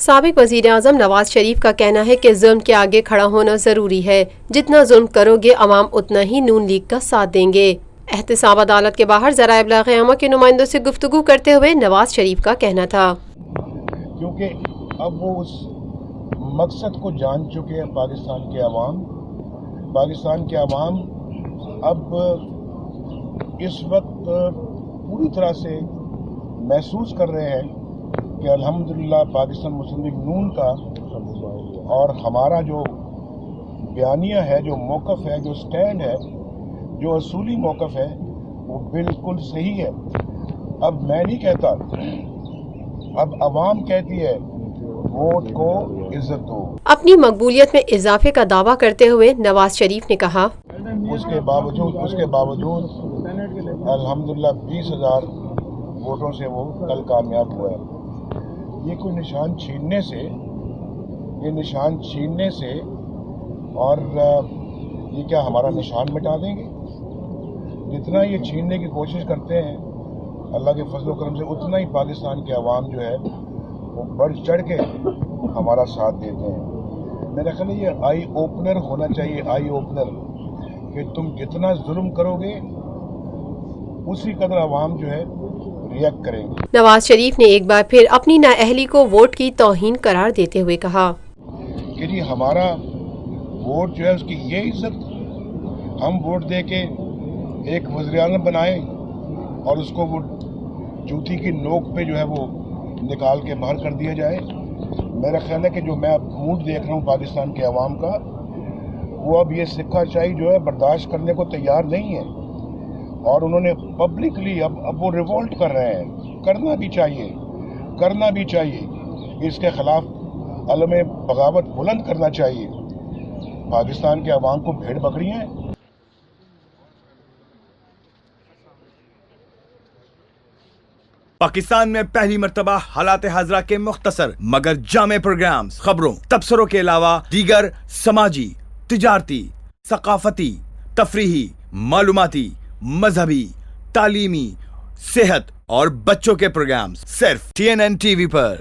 سابق وزیر اعظم نواز شریف کا کہنا ہے کہ ظلم کے آگے کھڑا ہونا ضروری ہے، جتنا ظلم کرو گے عوام اتنا ہی نون لیگ کا ساتھ دیں گے۔ احتساب عدالت کے باہر ذرائع ابلاغ عامہ کے نمائندوں سے گفتگو کرتے ہوئے نواز شریف کا کہنا تھا کیونکہ اب وہ اس مقصد کو جان چکے ہیں پاکستان کے عوام اب اس وقت پوری طرح سے محسوس کر رہے ہیں کہ الحمدللہ پاکستان مسلم لیگ نون کا اور ہمارا جو بیانیہ ہے، جو موقف ہے، جو سٹینڈ ہے، جو اصولی موقف ہے، وہ بالکل صحیح ہے۔ اب میں نہیں کہتا، اب عوام کہتی ہے ووٹ کو عزت دو۔ اپنی مقبولیت میں اضافے کا دعویٰ کرتے ہوئے نواز شریف نے کہا اس کے باوجود الحمدللہ 20,000 ووٹوں سے وہ کل کامیاب ہوا ہے۔ یہ کوئی نشان چھیننے سے اور یہ کیا ہمارا نشان مٹا دیں گے؟ جتنا یہ چھیننے کی کوشش کرتے ہیں اللہ کے فضل و کرم سے، اتنا ہی پاکستان کے عوام جو ہے وہ بڑھ چڑھ کے ہمارا ساتھ دیتے ہیں۔ میرا خیال ہے یہ آئی اوپنر ہونا چاہیے، آئی اوپنر، کہ تم جتنا ظلم کرو گے اسی قدر عوام جو ہے ریئیکٹ کریں گے۔ نواز شریف نے ایک بار پھر اپنی نااہلی کو ووٹ کی توہین قرار دیتے ہوئے کہا کہ جی ہمارا ووٹ جو ہے اس کی یہ عزت، ہم ووٹ دے کے ایک وزیر اعظم بنائیں اور اس کو وہ جوتی کی نوک پہ جو ہے وہ نکال کے باہر کر دیا جائے۔ میرا خیال ہے کہ جو میں اب موڈ دیکھ رہا ہوں پاکستان کے عوام کا، وہ اب یہ سکہ چائی جو ہے برداشت کرنے کو تیار نہیں ہے، اور انہوں نے پبلکلی اب وہ ریوولٹ کر رہے ہیں۔ کرنا بھی چاہیے، اس کے خلاف علم بغاوت بلند کرنا چاہیے۔ پاکستان کے عوام کو بھیڑ بکری ہیں۔ پاکستان میں پہلی مرتبہ حالات حاضرہ کے مختصر مگر جامع پروگرامز، خبروں، تبصروں کے علاوہ دیگر سماجی، تجارتی، ثقافتی، تفریحی، معلوماتی، مذہبی، تعلیمی، صحت اور بچوں کے پروگرامز صرف TNN TV پر۔